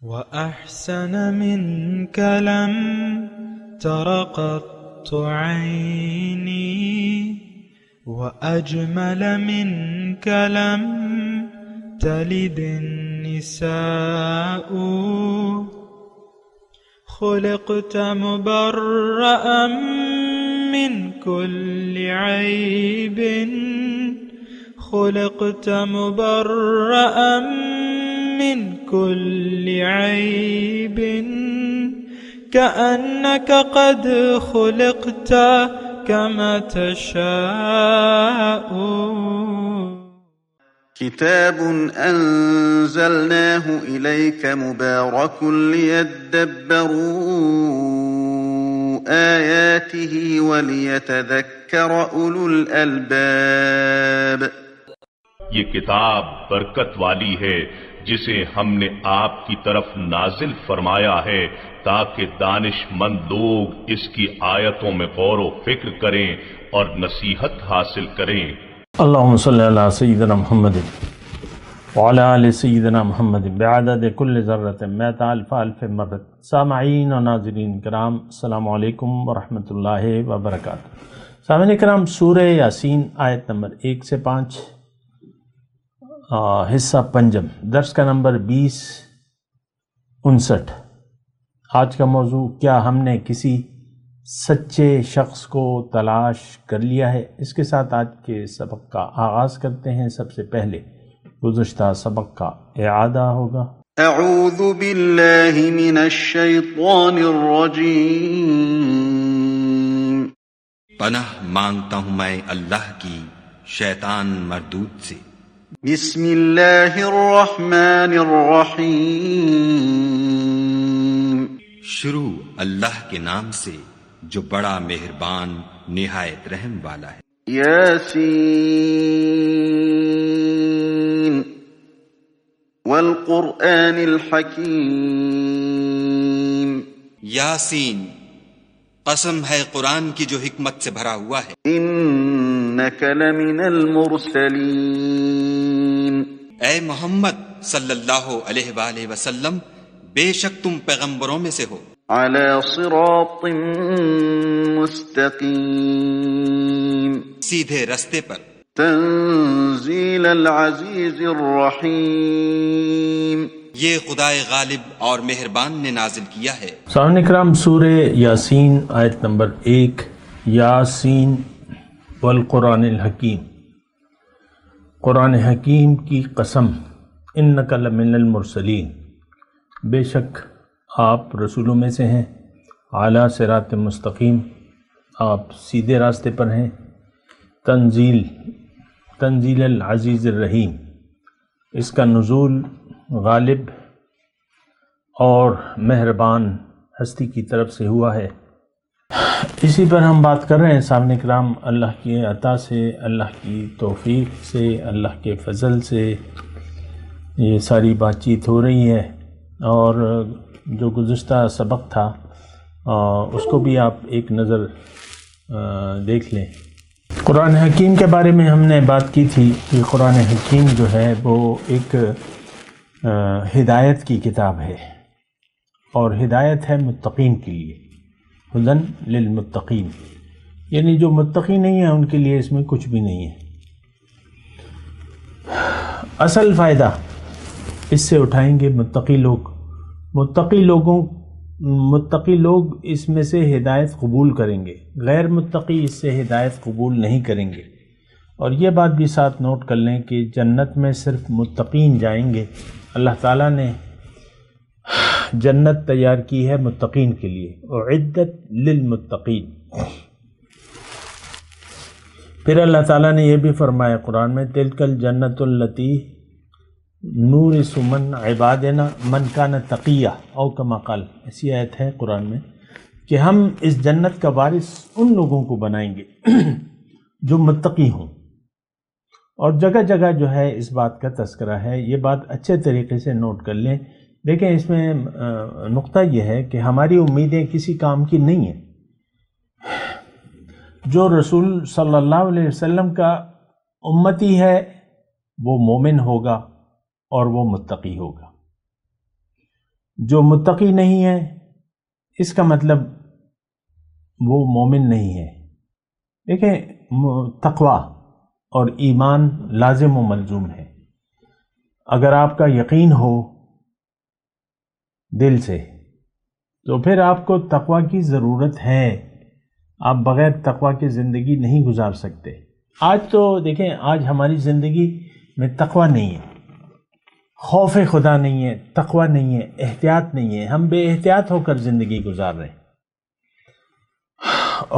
وأحسن منك لم تر قط عيني وأجمل منك لم تلد النساء خلقت مبرأ من كل عيب خلقت مبرأ من كل عيب كأنك قد خلقت كما تشاء. كتاب أنزلناه إليك مبارك ليدبروا آياته وليتذكر أولو الألباب. یہ کتاب برکت والی ہے جسے ہم نے آپ کی طرف نازل فرمایا ہے تاکہ دانش مند لوگ اس کی آیتوں میں غور و فکر کریں اور نصیحت حاصل کریں. اللہم صلی علی سیدنا محمد وعلی آل سیدنا محمد بعدد کل ذرۃ مئۃ الف الف مرۃ. سامعین و ناظرین کرام، السلام علیکم ورحمۃ اللہ وبرکاتہ. سامعین کرام، سورہ یاسین آیت نمبر 1 سے 5، حصہ پنجم، درس کا نمبر 2059. آج کا موضوع، کیا ہم نے کسی سچے شخص کو تلاش کر لیا ہے؟ اس کے ساتھ آج کے سبق کا آغاز کرتے ہیں. سب سے پہلے گزشتہ سبق کا اعادہ ہوگا. اعوذ باللہ من الشیطان الرجیم. پناہ مانگتا ہوں میں اللہ کی شیطان مردود سے. بسم اللہ الرحمن الرحیم. شروع اللہ کے نام سے جو بڑا مہربان نہایت رحم والا ہے. یاسین والقرآن الحکیم. یاسین، قسم ہے قرآن کی جو حکمت سے بھرا ہوا ہے. انک لمن المرسلین. اے محمد صلی اللہ علیہ وآلہ وسلم، بے شک تم پیغمبروں میں سے ہو. علی صراط مستقیم. سیدھے رستے پر. تنزیل العزیز الرحیم. یہ خدائے غالب اور مہربان نے نازل کیا ہے. سامعین کرام، سورہ یاسین آیت نمبر 1. یاسین والقرآن الحکیم. قرآن حکیم کی قسم. انک لمن المرسلین، بے شک آپ رسولوں میں سے ہیں. اعلیٰ صراط مستقیم، آپ سیدھے راستے پر ہیں. تنزیل العزیز الرحیم، اس کا نزول غالب اور مہربان ہستی کی طرف سے ہوا ہے. اسی پر ہم بات کر رہے ہیں سامنے کرام. اللہ کی عطا سے، اللہ کی توفیق سے، اللہ کے فضل سے یہ ساری بات چیت ہو رہی ہے. اور جو گزشتہ سبق تھا اس کو بھی آپ ایک نظر دیکھ لیں. قرآن حکیم کے بارے میں ہم نے بات کی تھی کہ قرآن حکیم جو ہے وہ ایک ہدایت کی کتاب ہے، اور ہدایت ہے متقین کے لیے. ہدن للمتقین، یعنی جو متقی نہیں ہیں ان کے لیے اس میں کچھ بھی نہیں ہے. اصل فائدہ اس سے اٹھائیں گے متقی لوگ. متقی لوگ اس میں سے ہدایت قبول کریں گے، غیر متقی اس سے ہدایت قبول نہیں کریں گے. اور یہ بات بھی ساتھ نوٹ کر لیں کہ جنت میں صرف متقین جائیں گے. اللہ تعالیٰ نے جنت تیار کی ہے متقین کے لیے، اعدت للمتقین. پھر اللہ تعالیٰ نے یہ بھی فرمایا قرآن میں، تلک الجنت التی نورث من عبادنا من کان تقیہ، او کما قال. ایسی آیت ہے قرآن میں کہ ہم اس جنت کا وارث ان لوگوں کو بنائیں گے جو متقی ہوں. اور جگہ جگہ جو ہے اس بات کا تذکرہ ہے. یہ بات اچھے طریقے سے نوٹ کر لیں. دیکھیں اس میں نقطہ یہ ہے کہ ہماری امیدیں کسی کام کی نہیں ہیں. جو رسول صلی اللہ علیہ وسلم کا امتی ہے وہ مومن ہوگا اور وہ متقی ہوگا. جو متقی نہیں ہے اس کا مطلب وہ مومن نہیں ہے۔ دیکھیں، تقوی اور ایمان لازم و ملزوم ہے۔ اگر آپ کا یقین ہو دل سے تو پھر آپ کو تقوی کی ضرورت ہے، آپ بغیر تقوی کے زندگی نہیں گزار سکتے۔ آج تو دیکھیں، آج ہماری زندگی میں تقوی نہیں ہے، خوف خدا نہیں ہے، تقوی نہیں ہے، احتیاط نہیں ہے، ہم بے احتیاط ہو کر زندگی گزار رہے ہیں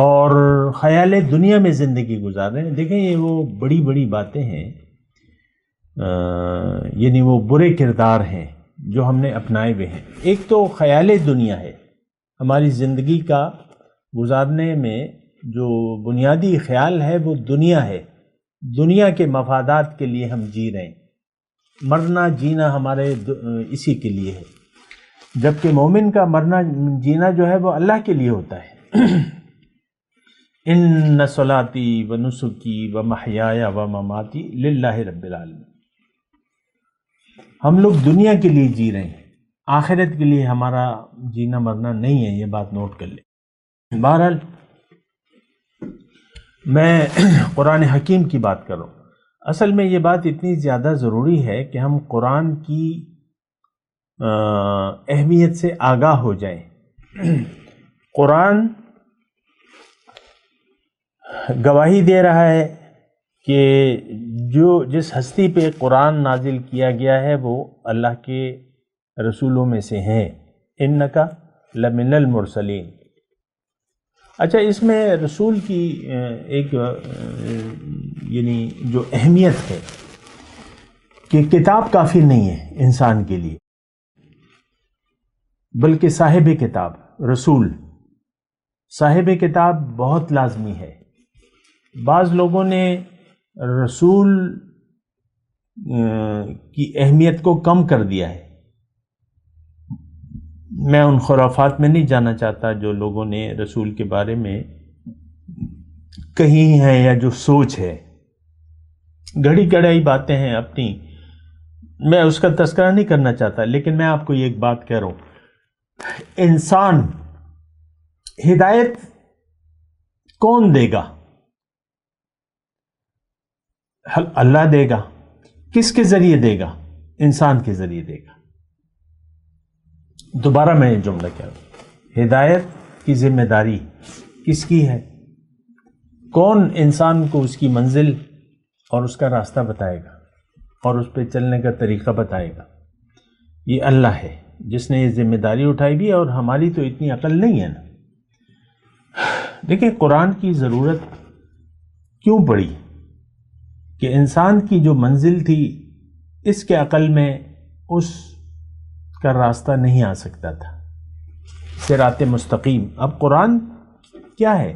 اور خیال دنیا میں زندگی گزار رہے ہیں۔ دیکھیں، یہ وہ بڑی بڑی باتیں ہیں، یعنی وہ برے کردار ہیں جو ہم نے اپنائے ہوئے ہیں۔ ایک تو خیال دنیا ہے، ہماری زندگی کا گزارنے میں جو بنیادی خیال ہے وہ دنیا ہے، دنیا کے مفادات کے لیے ہم جی رہے ہیں، مرنا جینا ہمارے اسی کے لیے ہے، جبکہ مومن کا مرنا جینا جو ہے وہ اللہ کے لیے ہوتا ہے۔ ان صلاتی و نسکی و محیایا و مماتی للہ رب العالمین۔ ہم لوگ دنیا کے لیے جی رہے ہیں، آخرت کے لیے ہمارا جینا مرنا نہیں ہے، یہ بات نوٹ کر لیں۔ بہرحال میں قرآن حکیم کی بات کر رہا ہوں۔ اصل میں یہ بات اتنی زیادہ ضروری ہے کہ ہم قرآن کی اہمیت سے آگاہ ہو جائیں۔ قرآن گواہی دے رہا ہے کہ جس ہستی پہ قرآن نازل کیا گیا ہے وہ اللہ کے رسولوں میں سے ہیں، انکا لمن المرسلین۔ اچھا، اس میں رسول کی ایک یعنی جو اہمیت ہے کہ کتاب کافی نہیں ہے انسان کے لیے، بلکہ صاحب کتاب، رسول صاحب کتاب بہت لازمی ہے۔ بعض لوگوں نے رسول کی اہمیت کو کم کر دیا ہے۔ میں ان خرافات میں نہیں جانا چاہتا جو لوگوں نے رسول کے بارے میں کہی ہیں یا جو سوچ ہے، گھڑی گڑھائی باتیں ہیں اپنی، میں اس کا تذکرہ نہیں کرنا چاہتا، لیکن میں آپ کو یہ ایک بات کہہ رہا ہوں، انسان ہدایت کون دے گا؟ اللہ دے گا۔ کس کے ذریعے دے گا؟ انسان کے ذریعے دے گا۔ دوبارہ میں یہ جملہ کہہ رہا ہوں، ہدایت کی ذمہ داری کس کی ہے؟ کون انسان کو اس کی منزل اور اس کا راستہ بتائے گا اور اس پہ چلنے کا طریقہ بتائے گا؟ یہ اللہ ہے جس نے یہ ذمہ داری اٹھائی بھی ہے، اور ہماری تو اتنی عقل نہیں ہے نا۔ دیکھیں، قرآن کی ضرورت کیوں پڑی کہ انسان کی جو منزل تھی اس کے عقل میں اس کا راستہ نہیں آ سکتا تھا، صراط مستقیم۔ اب قرآن کیا ہے؟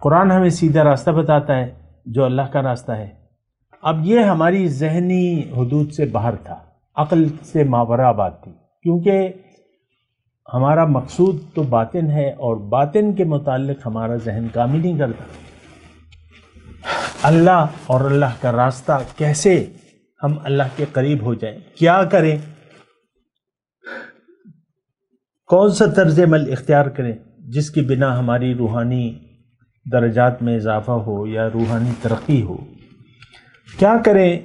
قرآن ہمیں سیدھا راستہ بتاتا ہے جو اللہ کا راستہ ہے۔ اب یہ ہماری ذہنی حدود سے باہر تھا، عقل سے ماوراء بات تھی، کیونکہ ہمارا مقصود تو باطن ہے اور باطن کے متعلق ہمارا ذہن کام ہی نہیں کرتا۔ اللہ اور اللہ کا راستہ، کیسے ہم اللہ کے قریب ہو جائیں، کیا کریں، کون سا طرز عمل اختیار کریں جس کی بنا ہماری روحانی درجات میں اضافہ ہو یا روحانی ترقی ہو، کیا کریں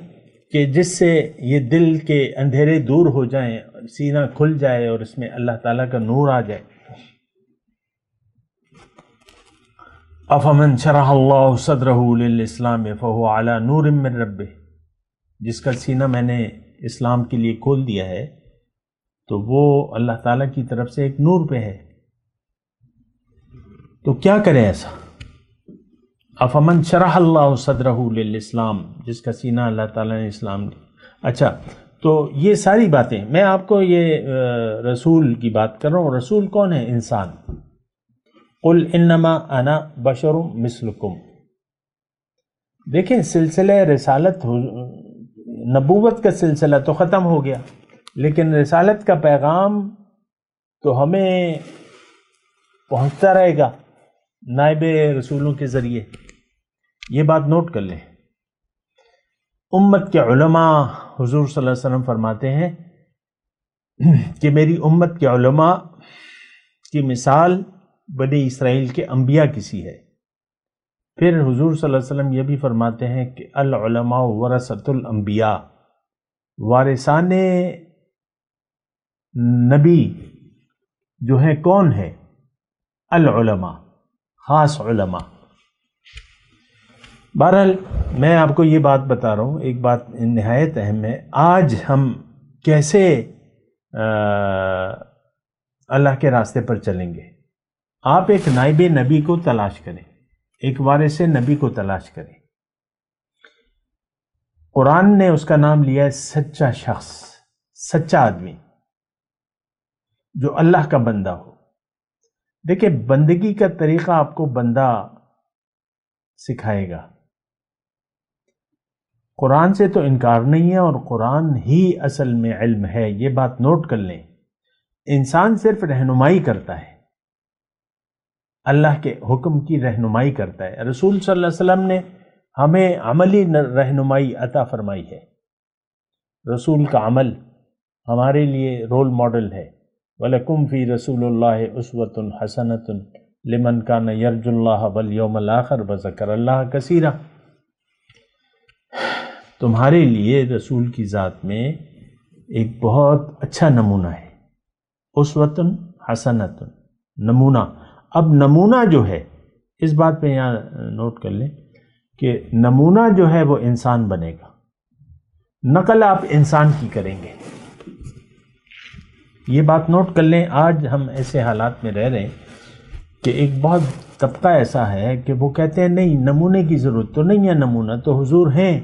کہ جس سے یہ دل کے اندھیرے دور ہو جائیں، سینہ کھل جائے اور اس میں اللہ تعالیٰ کا نور آ جائے۔ افمن شرح اللہ صدرہ للاسلام فہو علی نور من ربہ، جس کا سینہ میں نے اسلام کے لیے کھول دیا ہے تو وہ اللہ تعالیٰ کی طرف سے ایک نور پہ ہے۔ تو کیا کریں ایسا؟ افمن شرح اللہ صدرہ للاسلام، جس کا سینہ اللہ تعالیٰ نے اسلام دیا۔ اچھا، تو یہ ساری باتیں میں آپ کو یہ رسول کی بات کر رہا ہوں۔ رسول کون ہے؟ انسان۔ قل انما انا بشر مثلکم۔ دیکھیں، سلسلہ رسالت، نبوت کا سلسلہ تو ختم ہو گیا، لیکن رسالت کا پیغام تو ہمیں پہنچتا رہے گا نائب رسولوں کے ذریعے۔ یہ بات نوٹ کر لیں۔ امت کے علماء، حضور صلی اللہ علیہ وسلم فرماتے ہیں کہ میری امت کے علماء کی مثال بنی اسرائیل کے انبیاء کسی ہے۔ پھر حضور صلی اللہ علیہ وسلم یہ بھی فرماتے ہیں کہ العلماء ورثۃ الانبیاء، وارثان نبی جو ہیں کون ہے؟ العلماء، خاص علماء۔ بہرحال میں آپ کو یہ بات بتا رہا ہوں، ایک بات نہایت اہم ہے، آج ہم کیسے اللہ کے راستے پر چلیں گے؟ آپ ایک نائب نبی کو تلاش کریں، ایک وارث نبی کو تلاش کریں۔ قرآن نے اس کا نام لیا ہے سچا شخص، سچا آدمی جو اللہ کا بندہ ہو۔ دیکھیں، بندگی کا طریقہ آپ کو بندہ سکھائے گا، قرآن سے تو انکار نہیں ہے، اور قرآن ہی اصل میں علم ہے، یہ بات نوٹ کر لیں۔ انسان صرف رہنمائی کرتا ہے، اللہ کے حکم کی رہنمائی کرتا ہے۔ رسول صلی اللہ علیہ وسلم نے ہمیں عملی رہنمائی عطا فرمائی ہے۔ رسول کا عمل ہمارے لیے رول ماڈل ہے۔ وَلَكُمْ فِي رَسُولِ اللَّهِ أُسْوَةٌ حَسَنَةٌ لِمَنْ كَانَ يَرْجُو اللَّهَ وَالْيَوْمَ الْآخِرَ وَذَكَرَ اللَّهَ كَثِيرًا۔ تمہارے لیے رسول کی ذات میں ایک بہت اچھا نمونہ ہے، اسوۃ حسنۃ، نمونہ۔ اب نمونہ جو ہے، اس بات پہ یہاں نوٹ کر لیں کہ نمونہ جو ہے وہ انسان بنے گا، نقل آپ انسان کی کریں گے، یہ بات نوٹ کر لیں۔ آج ہم ایسے حالات میں رہ رہے ہیں کہ ایک بہت طبقہ ایسا ہے کہ وہ کہتے ہیں نہیں، نمونے کی ضرورت تو نہیں ہے، نمونہ تو حضور ہیں،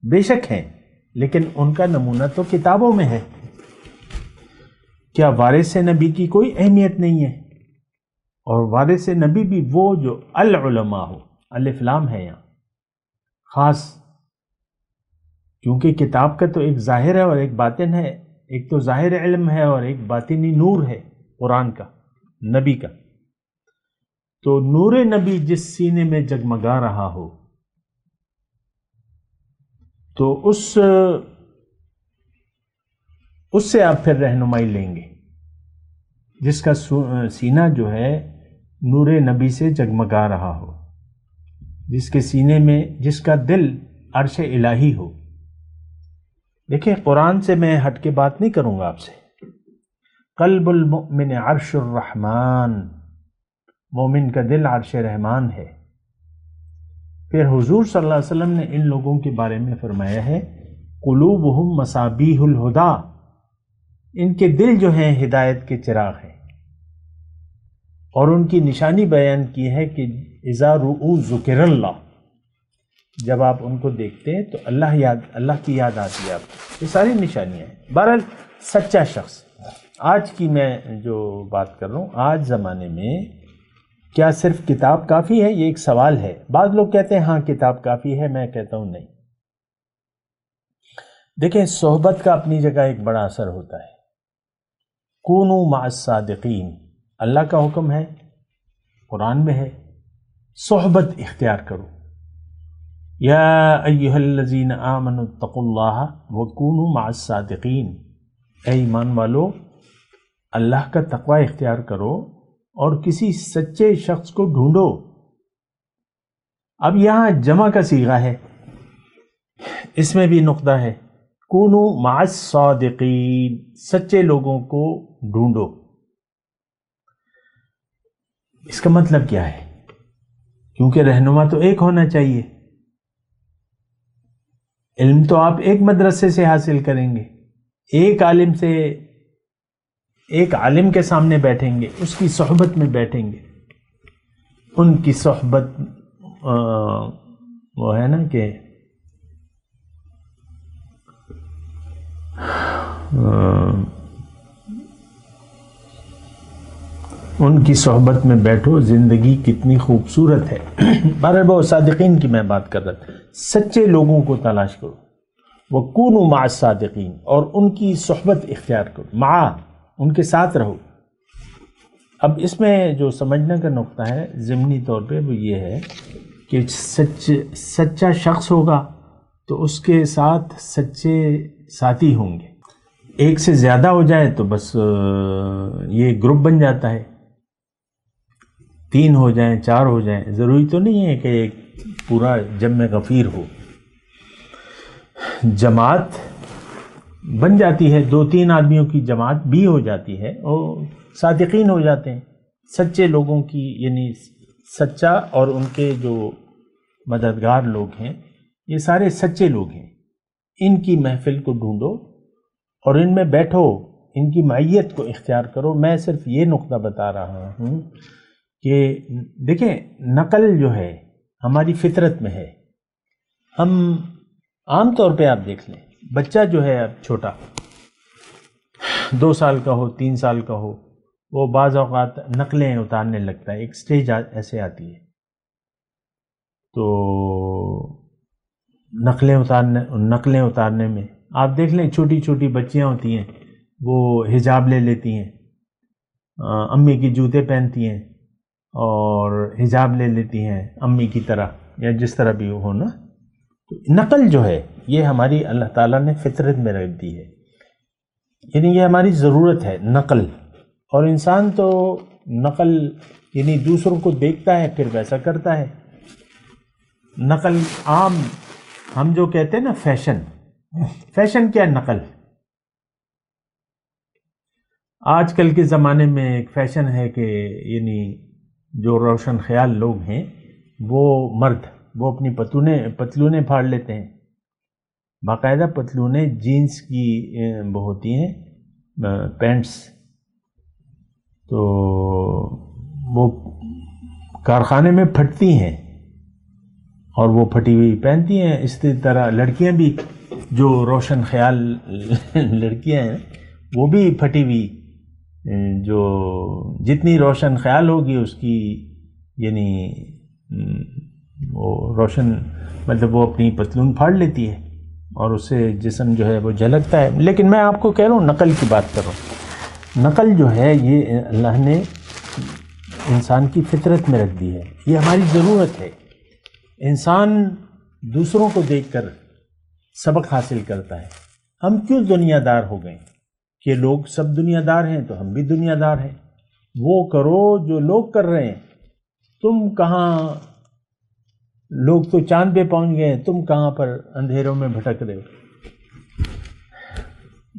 بے شک ہیں، لیکن ان کا نمونہ تو کتابوں میں ہے۔ کیا وارث نبی کی کوئی اہمیت نہیں ہے؟ اور وارث نبی بھی وہ جو العلماء ہو، الف لام ہے یہاں خاص، کیونکہ کتاب کا تو ایک ظاہر ہے اور ایک باطن ہے، ایک تو ظاہر علم ہے اور ایک باطنی نور ہے قرآن کا، نبی کا۔ تو نور نبی جس سینے میں جگمگا رہا ہو، تو اس سے آپ پھر رہنمائی لیں گے، جس کا سینہ جو ہے نور نبی سے جگمگا رہا ہو، جس کے سینے میں، جس کا دل عرش الہی ہو۔ دیکھیں، قرآن سے میں ہٹ کے بات نہیں کروں گا آپ سے۔ قلب المؤمن عرش الرحمن، مومن کا دل عرش رحمان ہے۔ پھر حضور صلی اللہ علیہ وسلم نے ان لوگوں کے بارے میں فرمایا ہے قلوبہم مصابیح الہدیٰ، ان کے دل جو ہیں ہدایت کے چراغ ہیں، اور ان کی نشانی بیان کی ہے کہ اذا رؤوا ذکر اللہ، جب آپ ان کو دیکھتے ہیں تو اللہ کی یاد آتی ہے آپ کو۔ یہ ساری نشانیاں ہیں۔ بہرحال سچا شخص، آج کی میں جو بات کر رہا ہوں، آج زمانے میں کیا صرف کتاب کافی ہے؟ یہ ایک سوال ہے۔ بعض لوگ کہتے ہیں ہاں کتاب کافی ہے، میں کہتا ہوں نہیں۔ دیکھیں، صحبت کا اپنی جگہ ایک بڑا اثر ہوتا ہے۔ کونوا مع الصادقین، اللہ کا حکم ہے، قرآن میں ہے، صحبت اختیار کرو۔ یا ایھا الذین آمنوا اتقوا اللہ وکونوا مع الصادقین، اے ایمان والو، اللہ کا تقوی اختیار کرو اور کسی سچے شخص کو ڈھونڈو۔ اب یہاں جمع کا صیغہ ہے، اس میں بھی نقطہ ہے، کونوا مع الصادقین، سچے لوگوں کو ڈھونڈو۔ اس کا مطلب کیا ہے؟ کیونکہ رہنما تو ایک ہونا چاہیے، علم تو آپ ایک مدرسے سے حاصل کریں گے، ایک عالم کے سامنے بیٹھیں گے، اس کی صحبت میں بیٹھیں گے۔ ان کی صحبت وہ ہے نا کہ ان کی صحبت میں بیٹھو، زندگی کتنی خوبصورت ہے۔ بہرحال وہ صادقین کی میں بات کر رہا تھا، سچے لوگوں کو تلاش کرو، وَكُونُوا مَعَ الصَّادِقِينَ، اور ان کی صحبت اختیار کرو، مع، ان کے ساتھ رہو۔ اب اس میں جو سمجھنے کا نقطہ ہے ضمنی طور پہ وہ یہ ہے کہ سچا شخص ہوگا تو اس کے ساتھ سچے ساتھی ہوں گے۔ ایک سے زیادہ ہو جائے تو بس یہ گروپ بن جاتا ہے، 3 ہو جائیں 4 ہو جائیں، ضروری تو نہیں ہے کہ ایک پورا جمع غفیر ہو، جماعت بن جاتی ہے، 2-3 آدمیوں کی جماعت بھی ہو جاتی ہے اور صادقین ہو جاتے ہیں، سچے لوگوں کی، یعنی سچا اور ان کے جو مددگار لوگ ہیں یہ سارے سچے لوگ ہیں، ان کی محفل کو ڈھونڈو اور ان میں بیٹھو، ان کی معیت کو اختیار کرو۔ میں صرف یہ نقطہ بتا رہا ہوں کہ دیکھیں نقل جو ہے ہماری فطرت میں ہے۔ ہم عام طور پہ آپ دیکھ لیں، بچہ جو ہے اب چھوٹا 2 سال کا ہو 3 سال کا ہو، وہ بعض اوقات نقلیں اتارنے لگتا ہے، ایک سٹیج ایسے آتی ہے تو نقلیں اتارنے میں آپ دیکھ لیں چھوٹی چھوٹی بچیاں ہوتی ہیں، وہ حجاب لے لیتی ہیں، امی کی جوتے پہنتی ہیں اور حجاب لے لیتی ہیں امی کی طرح یا جس طرح بھی ہو نا۔ نقل جو ہے یہ ہماری اللہ تعالیٰ نے فطرت میں رکھ دی ہے، یعنی یہ ہماری ضرورت ہے نقل، اور انسان تو نقل یعنی دوسروں کو دیکھتا ہے پھر ویسا کرتا ہے۔ نقل عام ہم جو کہتے ہیں نا فیشن کیا ہے؟ نقل۔ آج کل کے زمانے میں ایک فیشن ہے کہ یعنی جو روشن خیال لوگ ہیں وہ مرد وہ اپنی پتلونیں پھاڑ لیتے ہیں، باقاعدہ پتلونیں جینس کی وہ ہوتی ہیں پینٹس، تو وہ کارخانے میں پھٹتی ہیں اور وہ پھٹی ہوئی پہنتی ہیں۔ اسی طرح لڑکیاں بھی جو روشن خیال لڑکیاں ہیں وہ بھی پھٹی ہوئی، جو جتنی روشن خیال ہوگی اس کی یعنی وہ روشن مطلب وہ اپنی پتلون پھاڑ لیتی ہے اور اس سے جسم جو ہے وہ جھلکتا ہے۔ لیکن میں آپ کو کہہ رہا ہوں نقل کی بات کر رہا ہوں، نقل جو ہے یہ اللہ نے انسان کی فطرت میں رکھ دی ہے، یہ ہماری ضرورت ہے۔ انسان دوسروں کو دیکھ کر سبق حاصل کرتا ہے۔ ہم کیوں دنیا دار ہو گئے کہ لوگ سب دنیا دار ہیں تو ہم بھی دنیا دار ہیں، وہ کرو جو لوگ کر رہے ہیں، تم کہاں، لوگ تو چاند پہ پہنچ گئے ہیں، تم کہاں پر اندھیروں میں بھٹک رہے ہو۔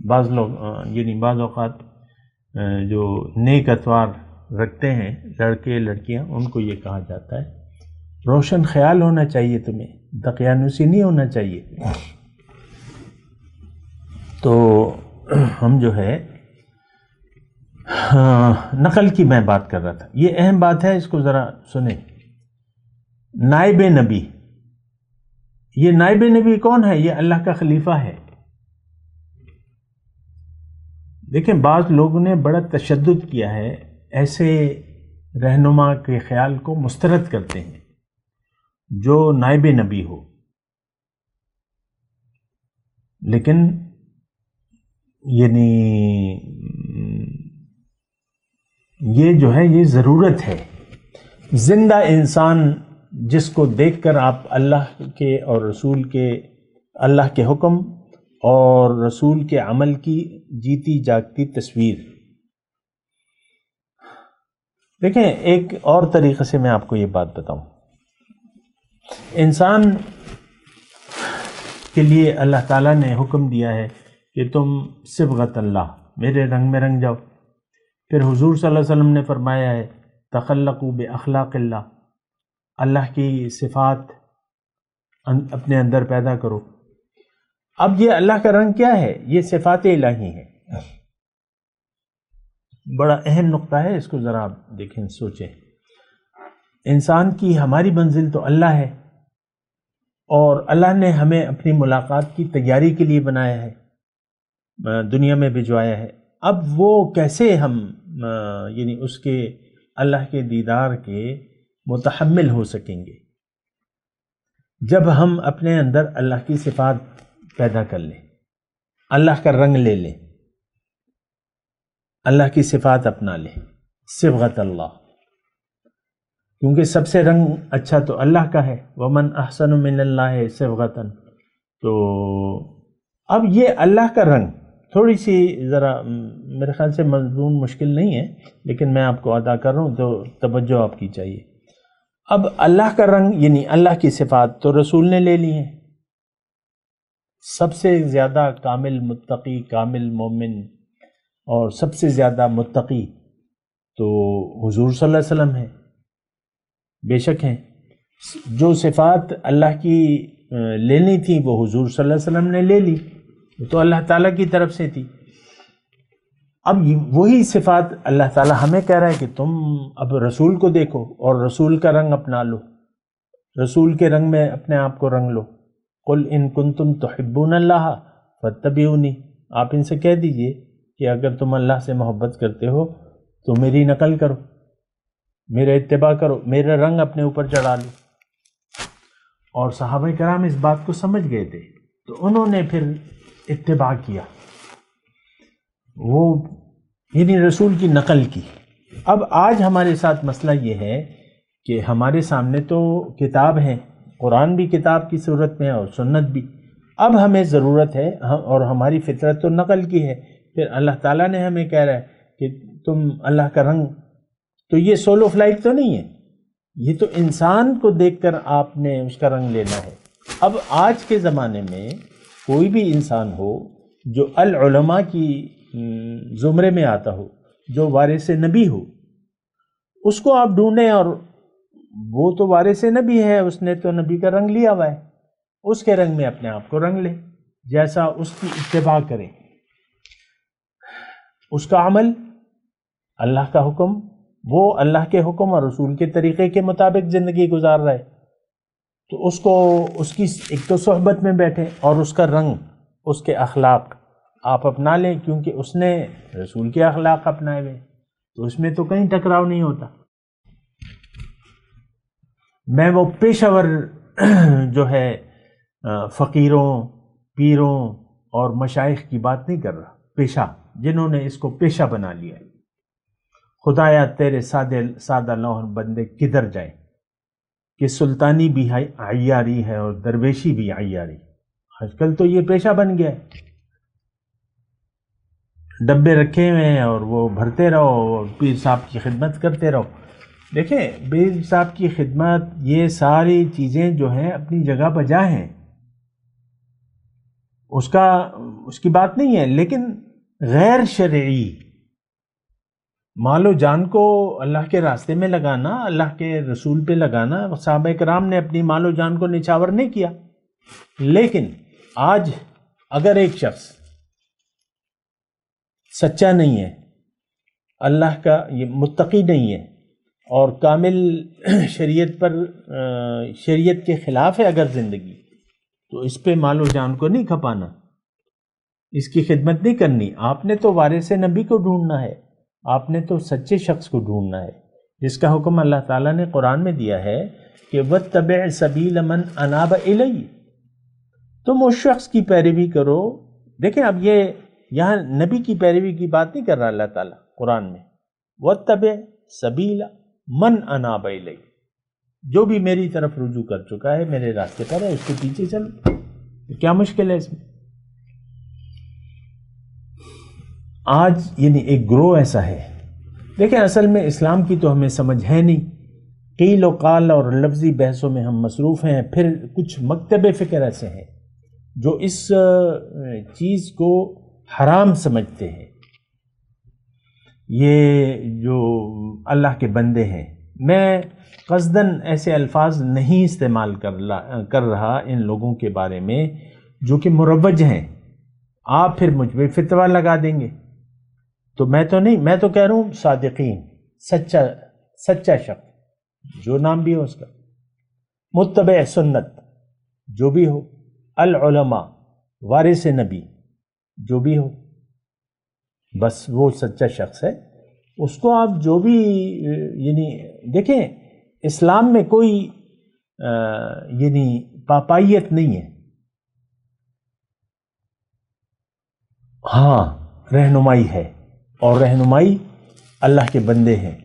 بعض لوگ یعنی بعض اوقات جو نیک اتوار رکھتے ہیں لڑکے لڑکیاں، ان کو یہ کہا جاتا ہے روشن خیال ہونا چاہیے، تمہیں دقیانوسی نہیں ہونا چاہیے۔ تو ہم جو ہے نقل کی میں بات کر رہا تھا، یہ اہم بات ہے، اس کو ذرا سنیں۔ نائب نبی، یہ نائب نبی کون ہے؟ یہ اللہ کا خلیفہ ہے۔ دیکھیں بعض لوگوں نے بڑا تشدد کیا ہے، ایسے رہنما کے خیال کو مسترد کرتے ہیں جو نائب نبی ہو، لیکن یعنی یہ جو ہے یہ ضرورت ہے۔ زندہ انسان جس کو دیکھ کر آپ اللہ کے اور رسول کے، اللہ کے حکم اور رسول کے عمل کی جیتی جاگتی تصویر دیکھیں۔ ایک اور طریقے سے میں آپ کو یہ بات بتاؤں، انسان کے لیے اللہ تعالیٰ نے حکم دیا ہے کہ تم صبغت اللہ، میرے رنگ میں رنگ جاؤ۔ پھر حضور صلی اللہ علیہ وسلم نے فرمایا ہے تخلقوا باخلاق اللہ، اللہ کی صفات اپنے اندر پیدا کرو۔ اب یہ اللہ کا رنگ کیا ہے؟ یہ صفات الہی ہیں۔ بڑا اہم نقطہ ہے، اس کو ذرا آپ دیکھیں سوچیں۔ انسان کی ہماری منزل تو اللہ ہے، اور اللہ نے ہمیں اپنی ملاقات کی تیاری کے لیے بنایا ہے، دنیا میں بھجوایا ہے۔ اب وہ کیسے ہم یعنی اس کے اللہ کے دیدار کے متحمل ہو سکیں گے جب ہم اپنے اندر اللہ کی صفات پیدا کر لیں، اللہ کا رنگ لے لیں، اللہ کی صفات اپنا لیں، صبغت اللہ، کیونکہ سب سے رنگ اچھا تو اللہ کا ہے، وَمَنْ أَحْسَنُ مِنَ اللَّهِ صِبْغَةً۔ تو اب یہ اللہ کا رنگ تھوڑی سی ذرا میرے خیال سے مضمون مشکل نہیں ہے، لیکن میں آپ کو ادا کر رہا ہوں تو توجہ آپ کی چاہیے۔ اب اللہ کا رنگ یعنی اللہ کی صفات تو رسول نے لے لی ہیں۔ سب سے زیادہ کامل متقی، کامل مومن اور سب سے زیادہ متقی تو حضور صلی اللہ علیہ وسلم ہیں، بے شک ہیں۔ جو صفات اللہ کی لینی تھی وہ حضور صلی اللہ علیہ وسلم نے لے لی، تو اللہ تعالیٰ کی طرف سے تھی۔ اب وہی صفات اللہ تعالیٰ ہمیں کہہ رہا ہے کہ تم اب رسول کو دیکھو اور رسول کا رنگ اپنا لو، رسول کے رنگ میں اپنے آپ کو رنگ لو۔ قل ان کنتم تحبون اللہ فاتبعونی، آپ ان سے کہہ دیجئے کہ اگر تم اللہ سے محبت کرتے ہو تو میری نقل کرو، میرا اتباع کرو، میرا رنگ اپنے اوپر چڑھا لو۔ اور صحابہ کرام اس بات کو سمجھ گئے تھے، تو انہوں نے پھر اتباع کیا، وہ یعنی رسول کی نقل کی۔ اب آج ہمارے ساتھ مسئلہ یہ ہے کہ ہمارے سامنے تو کتاب ہے، قرآن بھی کتاب کی صورت میں ہے اور سنت بھی۔ اب ہمیں ضرورت ہے، اور ہماری فطرت تو نقل کی ہے، پھر اللہ تعالیٰ نے ہمیں کہہ رہا ہے کہ تم اللہ کا رنگ، تو یہ سولو فلائٹ تو نہیں ہے، یہ تو انسان کو دیکھ کر آپ نے اس کا رنگ لینا ہے۔ اب آج کے زمانے میں کوئی بھی انسان ہو جو العلماء کی زمرے میں آتا ہو، جو وارث نبی ہو، اس کو آپ ڈھونڈیں، اور وہ تو وارث نبی ہے، اس نے تو نبی کا رنگ لیا ہوا ہے، اس کے رنگ میں اپنے آپ کو رنگ لیں، جیسا اس کی اتباع کریں، اس کا عمل، اللہ کا حکم، وہ اللہ کے حکم اور رسول کے طریقے کے مطابق زندگی گزار رہا ہے، تو اس کو اس کی ایک تو صحبت میں بیٹھیں، اور اس کا رنگ، اس کے اخلاق آپ اپنا لیں، کیونکہ اس نے رسول کے اخلاق اپنائے ہوئے، تو اس میں تو کہیں ٹکراؤ نہیں ہوتا۔ میں وہ پیشہ ور جو ہے فقیروں، پیروں اور مشائخ کی بات نہیں کر رہا، پیشہ جنہوں نے اس کو پیشہ بنا لیا ہے۔ خدایا تیرے سادہ لوح بندے کدھر جائیں کہ سلطانی بھی عیاری ہے اور درویشی بھی عیاری۔ آج کل تو یہ پیشہ بن گیا ہے، ڈبے رکھے ہوئے ہیں اور وہ بھرتے رہو اور پیر صاحب کی خدمت کرتے رہو۔ دیکھیں پیر صاحب کی خدمت، یہ ساری چیزیں جو ہیں اپنی جگہ بجا ہیں، اس کی بات نہیں ہے، لیکن غیر شرعی مال و جان کو اللہ کے راستے میں لگانا، اللہ کے رسول پہ لگانا، صحابہ کرام نے اپنی مال و جان کو نچھاور نہیں کیا۔ لیکن آج اگر ایک شخص سچا نہیں ہے، اللہ کا یہ متقی نہیں ہے، اور کامل شریعت کے خلاف ہے اگر زندگی، تو اس پہ مال و جان کو نہیں کھپانا، اس کی خدمت نہیں کرنی۔ آپ نے تو وارث نبی کو ڈھونڈنا ہے، آپ نے تو سچے شخص کو ڈھونڈنا ہے، جس کا حکم اللہ تعالیٰ نے قرآن میں دیا ہے کہ وَاتَّبِعْ سَبِيلَ مَنْ أَنَابَ إِلَيَّ، تم اس شخص کی پیروی کرو۔ دیکھیں اب یہ یہاں نبی کی پیروی کی بات نہیں کر رہا اللہ تعالیٰ قرآن میں، وَاتَّبِعْ سَبِيلَ مَنْ أَنَابَ إِلَيَّ، جو بھی میری طرف رجوع کر چکا ہے، میرے راستے پر ہے، اس کے پیچھے چلو، کیا مشکل ہے اس میں؟ آج یعنی ایک گروہ ایسا ہے، دیکھیں اصل میں اسلام کی تو ہمیں سمجھ ہے نہیں، قیل و قال اور لفظی بحثوں میں ہم مصروف ہیں، پھر کچھ مکتب فکر ایسے ہیں جو اس چیز کو حرام سمجھتے ہیں۔ یہ جو اللہ کے بندے ہیں، میں قصداً ایسے الفاظ نہیں استعمال کر رہا ان لوگوں کے بارے میں جو کہ مروج ہیں، آپ پھر مجھ پہ فتویٰ لگا دیں گے، تو میں تو نہیں، میں تو کہہ رہا ہوں صادقین، سچا شخص جو نام بھی ہو اس کا، متبع سنت جو بھی ہو، العلماء وارث نبی جو بھی ہو، بس وہ سچا شخص ہے، اس کو آپ جو بھی یعنی دیکھیں اسلام میں کوئی یعنی پاپائیت نہیں ہے، ہاں رہنمائی ہے، اور رہنمائی اللہ کے بندے ہیں،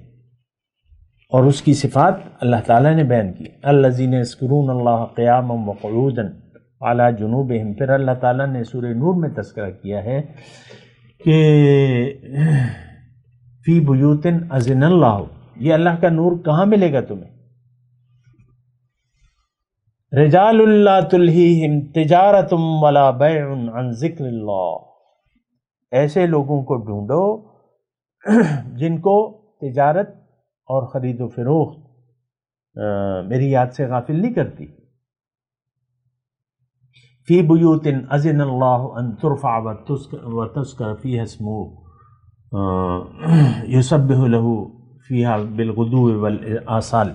اور اس کی صفات اللہ تعالیٰ نے بیان کی، الذین یذکرون اللہ قیاما وقعودا علی جنوبہم. پھر اللہ تعالیٰ نے سورہ نور میں تذکرہ کیا ہے کہ فی بیوت اذن اللہ، یہ اللہ کا نور کہاں ملے گا تمہیں؟ رجال لا تلہیہم تجارت ولا بیع عن ذکر اللہ، ایسے لوگوں کو ڈھونڈو جن کو تجارت اور خرید و فروخت میری یاد سے غافل نہیں کرتی. فی بیوت اذن اللہ ان ترفع وتذکر فیہا اسمہ یسبح لہ فیہا بالغدو والآصال.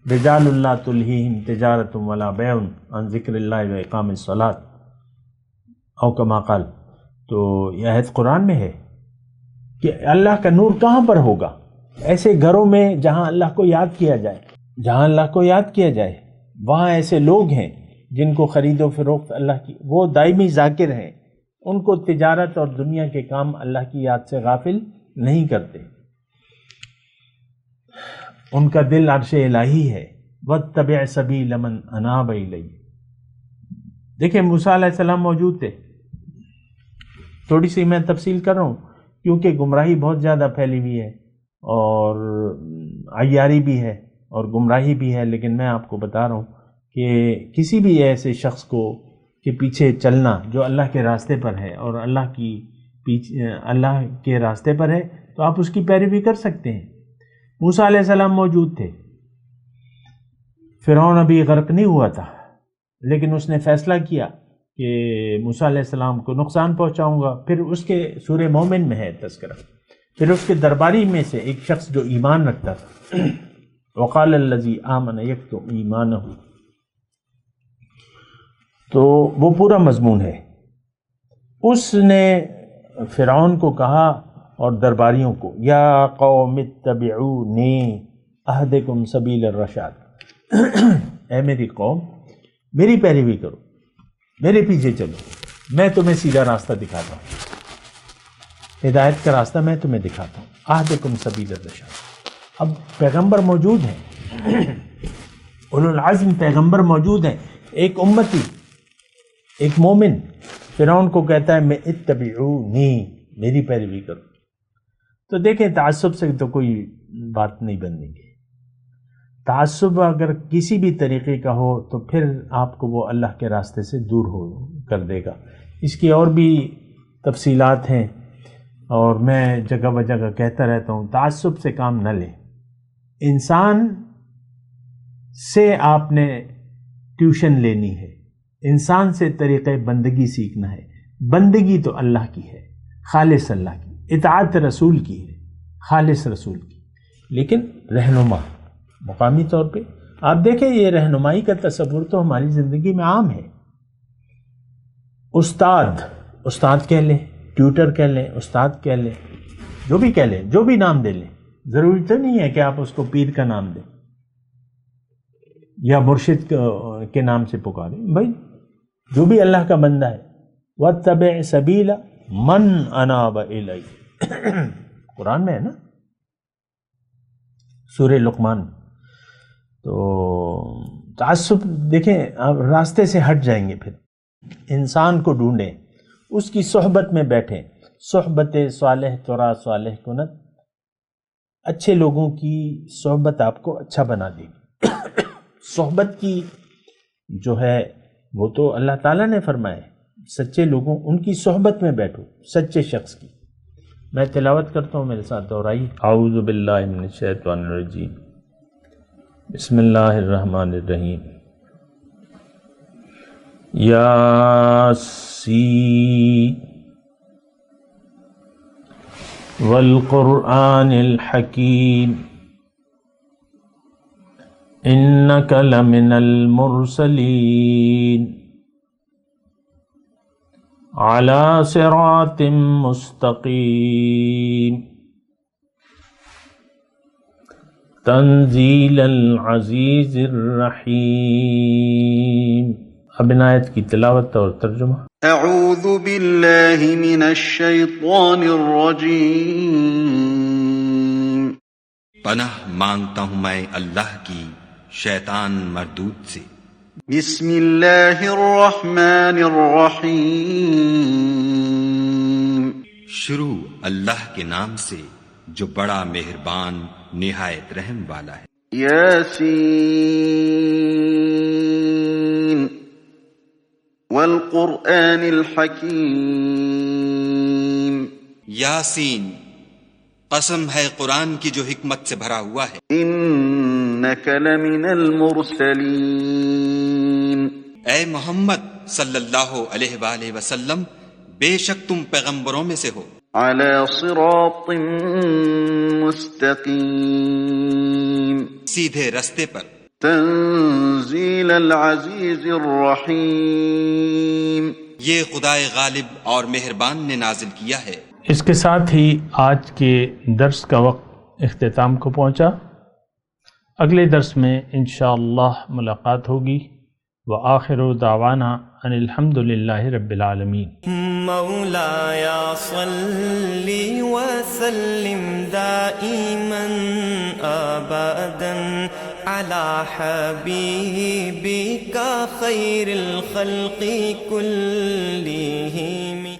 رجال لا تلہیہم تجارت ولا بیع عن ذکر اللہ واقام الصلاۃ او کما قال. تو یہ آیت قرآن میں ہے کہ اللہ کا نور کہاں پر ہوگا؟ ایسے گھروں میں جہاں اللہ کو یاد کیا جائے، جہاں اللہ کو یاد کیا جائے، وہاں ایسے لوگ ہیں جن کو خرید و فروخت اللہ کی، وہ دائمی ذاکر ہیں، ان کو تجارت اور دنیا کے کام اللہ کی یاد سے غافل نہیں کرتے، ان کا دل عرش الہی ہے. واتبع سبیل من اناب الی. دیکھیں موسیٰ علیہ السلام موجود تھے. تھوڑی سی میں تفصیل کر رہا ہوں کیونکہ گمراہی بہت زیادہ پھیلی ہوئی ہے اور عیاری بھی ہے اور گمراہی بھی ہے، لیکن میں آپ کو بتا رہا ہوں کہ کسی بھی ایسے شخص کو کے پیچھے چلنا جو اللہ کے راستے پر ہے اور اللہ کے راستے پر ہے تو آپ اس کی پیروی کر سکتے ہیں. موسیٰ علیہ السلام موجود تھے، فرعون ابھی غرق نہیں ہوا تھا، لیکن اس نے فیصلہ کیا کہ موسیٰ علیہ السلام کو نقصان پہنچاؤں گا. پھر اس کے سورہ مومن میں ہے تذکرہ. پھر اس کے درباری میں سے ایک شخص جو ایمان رکھتا تھا، وقال الذی آمن یکتم ایمانہ، تو وہ پورا مضمون ہے. اس نے فرعون کو کہا اور درباریوں کو، یا قوم اتبعونی اہدکم سبیل الرشاد، اے میری قوم میری پیروی کرو، میرے پیچھے چلو، میں تمہیں سیدھا راستہ دکھاتا ہوں، ہدایت کا راستہ میں تمہیں دکھاتا ہوں. اہدکم سبیل الرشاد. اب پیغمبر موجود ہیں، اولو العزم پیغمبر موجود ہیں، ایک امتی، ایک مومن فرعون کو کہتا ہے میں اتبعونی، میری پیروی کرو. تو دیکھیں تعصب سے تو کوئی بات نہیں بننے گی. تعصب اگر کسی بھی طریقے کا ہو تو پھر آپ کو وہ اللہ کے راستے سے دور کر دے گا. اس کی اور بھی تفصیلات ہیں اور میں جگہ بجگہ کہتا رہتا ہوں، تعصب سے کام نہ لیں. انسان سے آپ نے ٹیوشن لینی ہے، انسان سے طریقے بندگی سیکھنا ہے. بندگی تو اللہ کی ہے، خالص اللہ کی. اطاعت رسول کی ہے، خالص رسول کی. لیکن رہنما مقامی طور پہ آپ دیکھیں، یہ رہنمائی کا تصور تو ہماری زندگی میں عام ہے. استاد کہہ لیں، ٹیوٹر کہہ لیں، استاد کہہ لیں، جو بھی کہہ لیں، جو بھی نام دے لیں. ضروری تو نہیں ہے کہ آپ اس کو پیر کا نام دیں یا مرشد کے نام سے پکاریں. بھائی جو بھی اللہ کا بندہ ہے، وَاتَّبِعْ سَبِيلَ مَنْ أَنَابَ إِلَيَّ، قرآن میں ہے نا، سورہ لقمان. تو تعصب دیکھیں آپ راستے سے ہٹ جائیں گے. پھر انسان کو ڈھونڈیں، اس کی صحبت میں بیٹھیں. صحبت صالح ترا صالح کنت، اچھے لوگوں کی صحبت آپ کو اچھا بنا دے گی. صحبت کی جو ہے وہ تو اللہ تعالیٰ نے فرمایا ہے، سچے لوگوں ان کی صحبت میں بیٹھو، سچے شخص کی. میں تلاوت کرتا ہوں، میرے ساتھ دہرائی. اعوذ باللہ من الشیطان الرجیم، بسم اللہ الرحمن الرحیم. یاسین والقرآن الحکیم انک لمن المرسلین علی صراط مستقیم تنزیل العزیز الرحیم. اب ان آیت کی تلاوت اور ترجمہ. اعوذ باللہ من الشیطان الرجیم. پناہ مانگتا ہوں میں اللہ کی شیطان مردود سے. بسم اللہ الرحمن الرحیم شروع اللہ کے نام سے جو بڑا مہربان نہایت رحم والا ہے۔ یاسین والقرآن الحکیم یاسین، قسم ہے قرآن کی جو حکمت سے بھرا ہوا ہے۔ انک لمن المرسلین اے محمد صلی اللہ علیہ وآلہ وسلم، بے شک تم پیغمبروں میں سے ہو، علی صراط مستقیم سیدھے رستے پر۔ تنزیل العزیز الرحیم یہ خدائے غالب اور مہربان نے نازل کیا ہے۔ اس کے ساتھ ہی آج کے درس کا وقت اختتام کو پہنچا۔ اگلے درس میں انشاءاللہ ملاقات ہوگی۔ وآخر دعوانا ان الحمد للہ رب العالمین۔ مولاي صل وسلم دائما أبدا على حبيبك خير الخلق كلهم